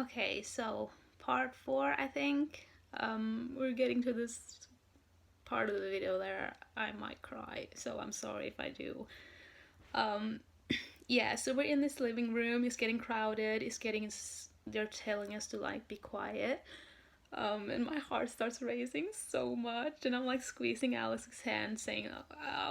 Okay, so part four, I think. We're getting to this part of the video there I might cry, so I'm sorry if I do. Um, yeah, so we're in this living room. It's getting crowded. They're telling us to like be quiet. And my heart starts racing so much, and I'm like squeezing Alex's hand, saying,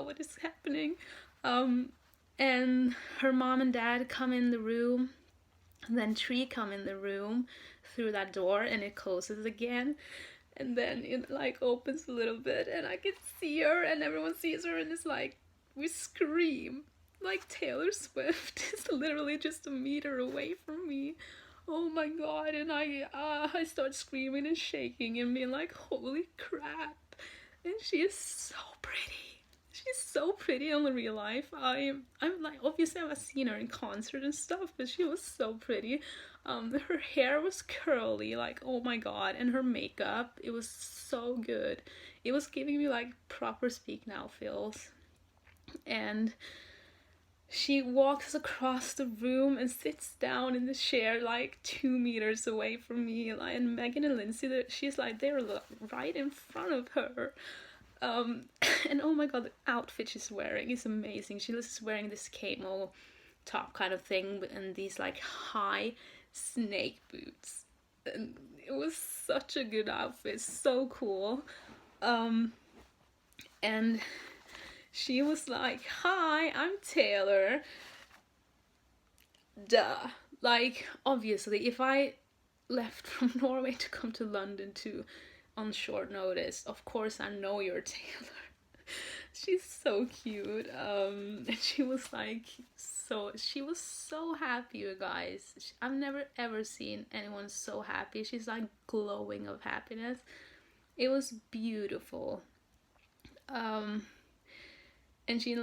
"What is happening?" Um, and her mom and dad come in the room. And then Tree come in the room through that door, and it closes again. And then it like opens a little bit, and I can see her, and everyone sees her, and it's like we scream like Taylor Swift is literally just a meter away from me. Oh my god! And I start screaming and shaking and being like, "Holy crap!" And she is so pretty. She's so pretty on the real life. I'm like, obviously I've seen her in concert and stuff, but she was so pretty. Her hair was curly, like oh my god, and her makeup, it was so good. It was giving me like proper Speak Now feels. And she walks across the room and sits down in the chair like 2 meters away from me. And Megan and Lindsay, she's like they're right in front of her. Um, and oh my god, the outfit she's wearing is amazing. She's wearing this camo top kind of thing and these like high snake boots. And it was such a good outfit, so cool. Um, and she was like, "Hi, I'm Taylor." Duh. Like, obviously, if I left from Norway to come to London to on short notice, of course I know you're Taylor. She's so cute. And she was so happy, you guys. I've never ever seen anyone so happy. She's like glowing of happiness. It was beautiful. Um, and she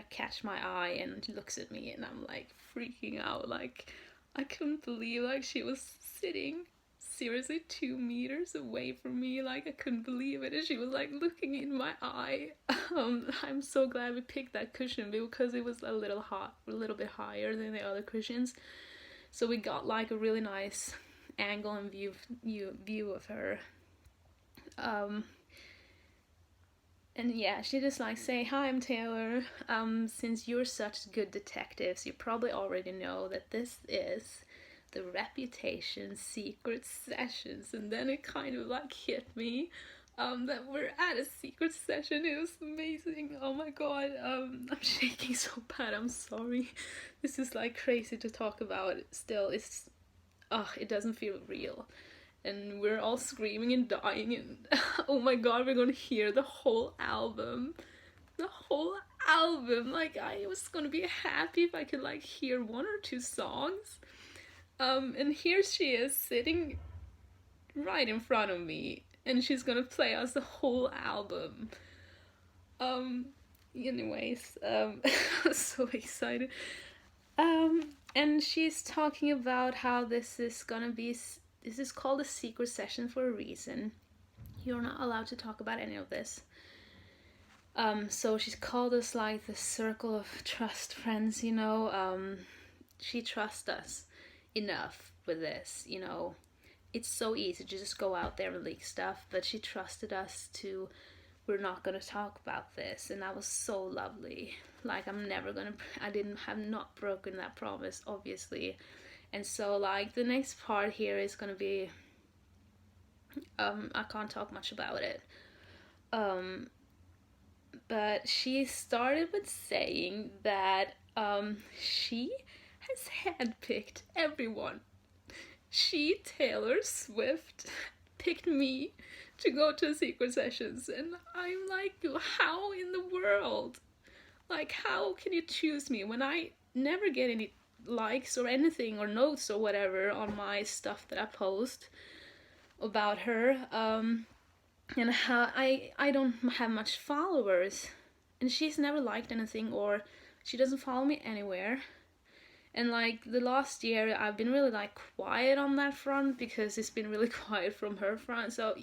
catch my eye and looks at me, and I'm like freaking out. Like I couldn't believe like she was sitting seriously 2 meters away from me. Like I couldn't believe it, and she was like looking in my eye. I'm so glad we picked that cushion because it was a little bit higher than the other cushions, so we got like a really nice angle and view of her. Um, and yeah, she just like say, "Hi, I'm Taylor. Since you're such good detectives, you probably already know that this is the Reputation Secret Sessions." And then it kind of like hit me that we're at a secret session. It was amazing. Oh my god. I'm shaking so bad. I'm sorry. This is like crazy to talk about. Still, it doesn't feel real, and we're all screaming and dying, and oh my god, we're gonna hear the whole album. The whole album. Like I was gonna be happy if I could like hear one or two songs. And here she is sitting right in front of me, and she's gonna play us the whole album. Um anyways, I'm so excited. And she's talking about how this is called a secret session for a reason. You're not allowed to talk about any of this. So she's called us like the circle of trust friends, you know. She trusts us enough with this, you know. It's so easy to just go out there and leak stuff, but she trusted us to, we're not gonna talk about this, and that was so lovely. Like I didn't have not broken that promise, obviously. And so like the next part here is gonna be I can't talk much about it. Um but she started with saying that she has handpicked everyone. She, Taylor Swift, picked me to go to secret sessions, and I'm like, how in the world? Like, how can you choose me when I never get any likes or anything or notes or whatever on my stuff that I post about her? And how I don't have much followers, and she's never liked anything, or she doesn't follow me anywhere. And like the last year I've been really like quiet on that front because it's been really quiet from her front. So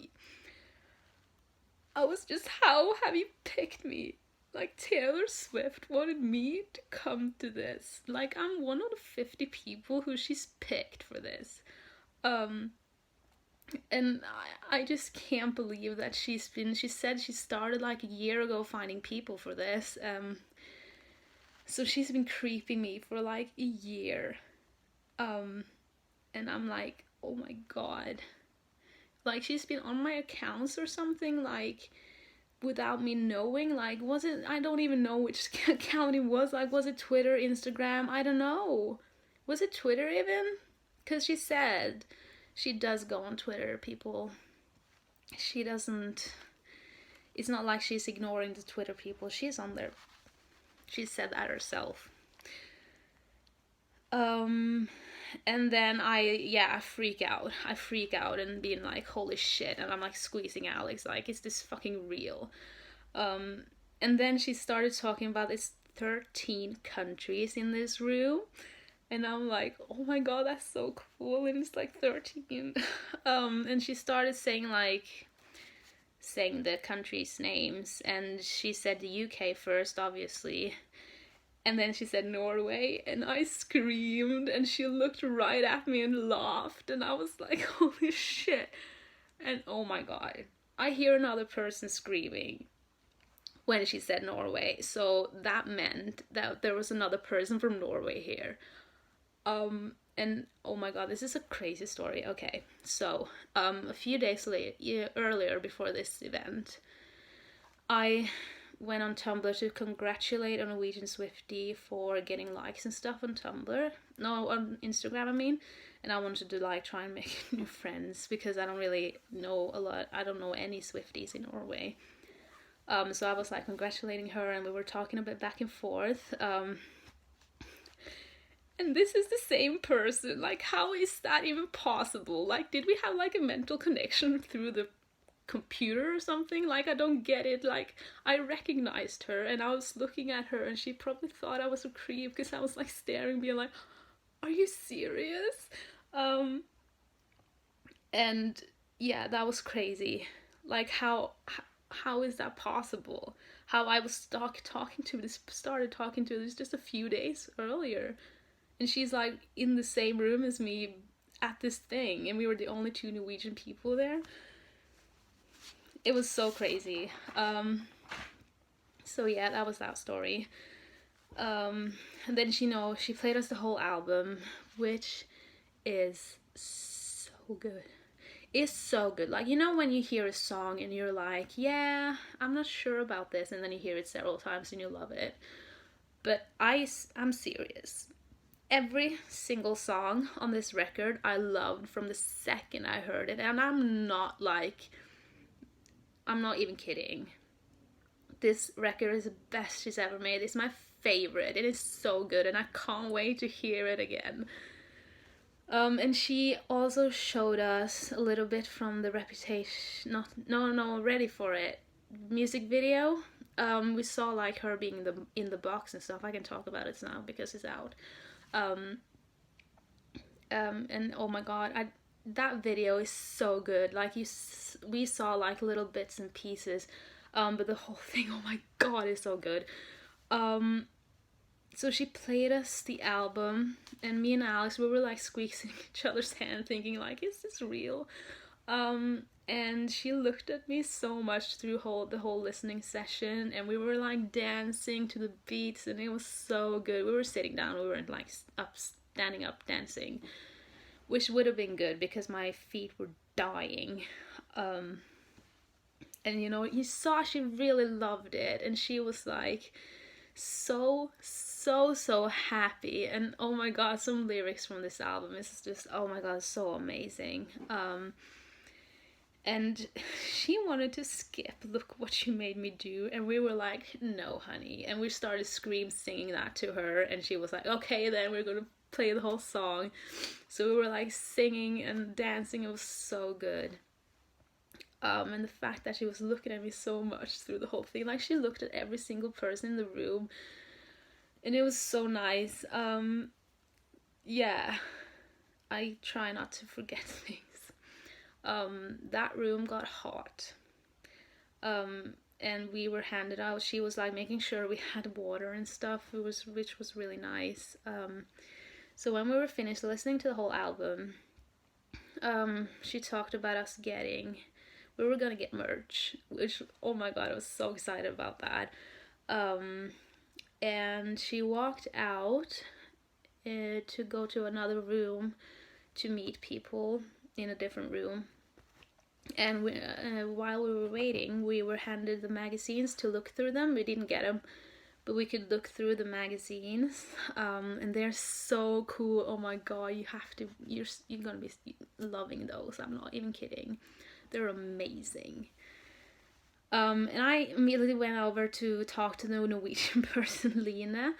I was just, how have you picked me? Like, Taylor Swift wanted me to come to this. Like, I'm one of the 50 people who she's picked for this. Um, and I just can't believe that she said she started like a year ago finding people for this. So she's been creeping me for like a year. And I'm like, oh my god. Like, she's been on my accounts or something, like, without me knowing. Like, was it, I don't even know which account it was. Like, was it Twitter, Instagram? I don't know. Was it Twitter even? Because she said she does go on Twitter, people. She doesn't, it's not like she's ignoring the Twitter people. She's on there. She said that herself. And then I freak out. I freak out and being like, holy shit. And I'm like squeezing Alex, like, is this fucking real? And then she started talking about it's 13 countries in this room. And I'm like, oh my god, that's so cool. And it's like 13. And she started saying the countries' names. And she said the UK first, obviously. And then she said Norway, and I screamed, and she looked right at me and laughed, and I was like, holy shit. And oh my god, I hear another person screaming when she said Norway, so that meant that there was another person from Norway here. And oh my god, this is a crazy story. Okay, so a few days earlier before this event, I went on Tumblr to congratulate a Norwegian Swiftie for getting likes and stuff on Tumblr. No, on Instagram, I mean. And I wanted to like try and make new friends because I don't really know a lot. I don't know any Swifties in Norway. So I was like congratulating her, and we were talking a bit back and forth. And this is the same person. Like, how is that even possible? Like, did we have like a mental connection through the computer or something? Like, I don't get it. Like, I recognized her and I was looking at her, and she probably thought I was a creep because I was like staring, being like, are you serious? And yeah, that was crazy. Like, how is that possible? How I was started talking to this just a few days earlier, and she's like in the same room as me at this thing, and we were the only two Norwegian people there. It was so crazy. So yeah, that was that story. And then she played us the whole album, which is so good. It's so good. Like, when you hear a song and you're like, yeah, I'm not sure about this, and then you hear it several times and you love it. But I'm serious. Every single song on this record I loved from the second I heard it, and I'm not even kidding. This record is the best she's ever made. It's my favorite. It is so good, and I can't wait to hear it again. And she also showed us a little bit from the Reputation, Ready for It music video. We saw like her being in the box and stuff. I can talk about it now because it's out. And oh my god, that video is so good. Like, we saw like little bits and pieces, but the whole thing, oh my god, is so good. So she played us the album, and me and Alex, we were like squeezing each other's hand, thinking like, is this real? And she looked at me so much through the whole listening session, and we were like dancing to the beats, and it was so good. We were sitting down, we weren't like standing up dancing, which would have been good because my feet were dying. And you saw she really loved it, and she was like so happy. And oh my god, some lyrics from this album is just, oh my god, so amazing. And she wanted to skip Look What You Made Me Do, and we were like, no honey, and we started singing that to her, and she was like, okay, then we're gonna play the whole song. So we were like singing and dancing. It was so good. And the fact that she was looking at me so much through the whole thing, like, she looked at every single person in the room, and it was so nice. Yeah, I try not to forget things. That room got hot. and we were handed out. She was like making sure we had water and stuff, which was really nice. So when we were finished listening to the whole album, she talked about us we were gonna get merch, which, oh my god, I was so excited about that. And she walked out to go to another room to meet people in a different room. And while we were waiting, we were handed the magazines to look through them. We didn't get them, but we could look through the magazines, and they're so cool. Oh my god, you're gonna be loving those. I'm not even kidding. They're amazing. And I immediately went over to talk to the Norwegian person, Lena,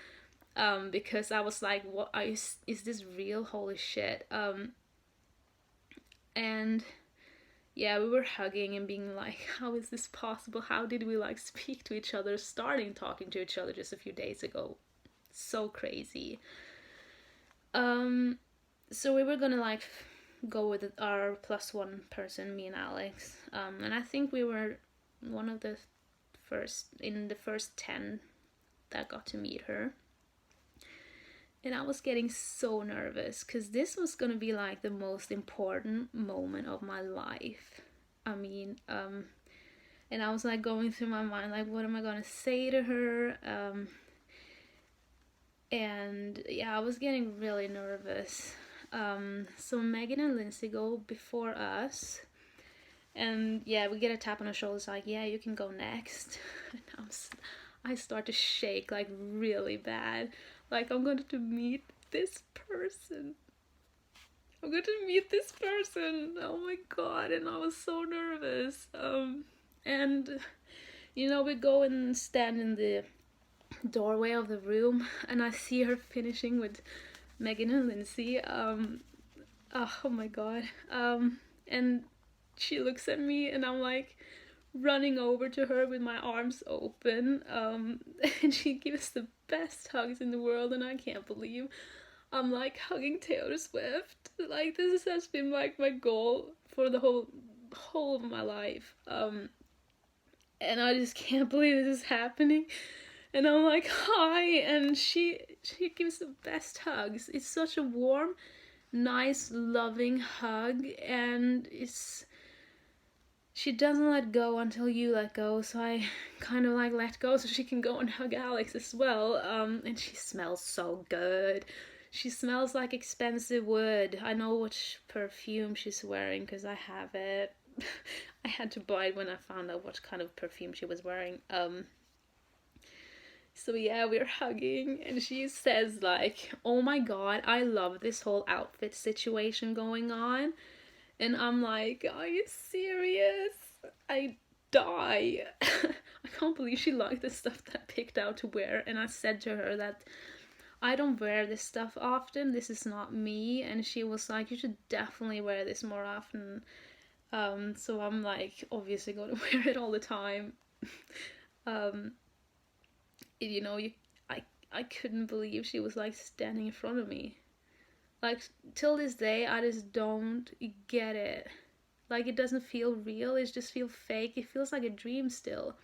because I was like, "What is this real? Holy shit!" And yeah, we were hugging and being like, "How is this possible? How did we like speak to each other, starting talking to each other just a few days ago? So crazy." So we were gonna like go with our plus one person, me and Alex, and I think we were one of the first 10 that got to meet her. And I was getting so nervous because this was gonna be like the most important moment of my life. I mean, and I was like going through my mind, like, what am I gonna say to her? And yeah, I was getting really nervous. So Megan and Lindsay go before us, and yeah, we get a tap on the shoulders, like, yeah, you can go next. And I start to shake like really bad, like I'm going to meet this person. I'm going to meet this person. Oh my god! And I was so nervous. And you know, we go and stand in the doorway of the room, and I see her finishing with Megan and Lindsay. Oh my god. And she looks at me, and I'm like running over to her with my arms open. And she gives the best hugs in the world, and I can't believe I'm like hugging Taylor Swift. Like, this has been like my goal for the whole of my life. And I just can't believe this is happening. And I'm like, hi, and she gives the best hugs. It's such a warm, nice, loving hug, and she doesn't let go until you let go, so I kind of like let go so she can go and hug Alex as well. And she smells so good. She smells like expensive wood. I know which perfume she's wearing because I have it. I had to buy it when I found out what kind of perfume she was wearing. So yeah, we're hugging, and she says like, oh my god, I love this whole outfit situation going on. And I'm like, are you serious? I die. I can't believe she liked the stuff that I picked out to wear. And I said to her that I don't wear this stuff often. This is not me. And she was like, you should definitely wear this more often. So I'm like, obviously going to wear it all the time. You know, I couldn't believe she was like standing in front of me. Like, till this day, I just don't get it. Like, it doesn't feel real, it just feels fake. It feels like a dream still.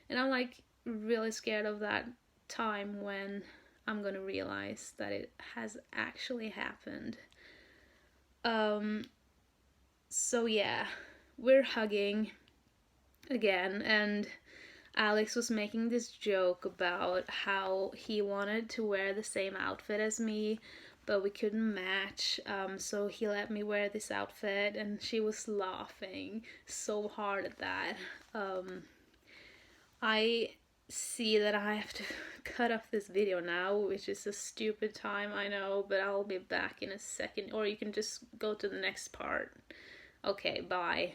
And I'm like really scared of that time when I'm gonna realize that it has actually happened. So yeah, we're hugging again, and Alex was making this joke about how he wanted to wear the same outfit as me, but we couldn't match, so he let me wear this outfit, and she was laughing so hard at that. I see that I have to cut off this video now, which is a stupid time, I know, but I'll be back in a second, or you can just go to the next part. Okay, bye.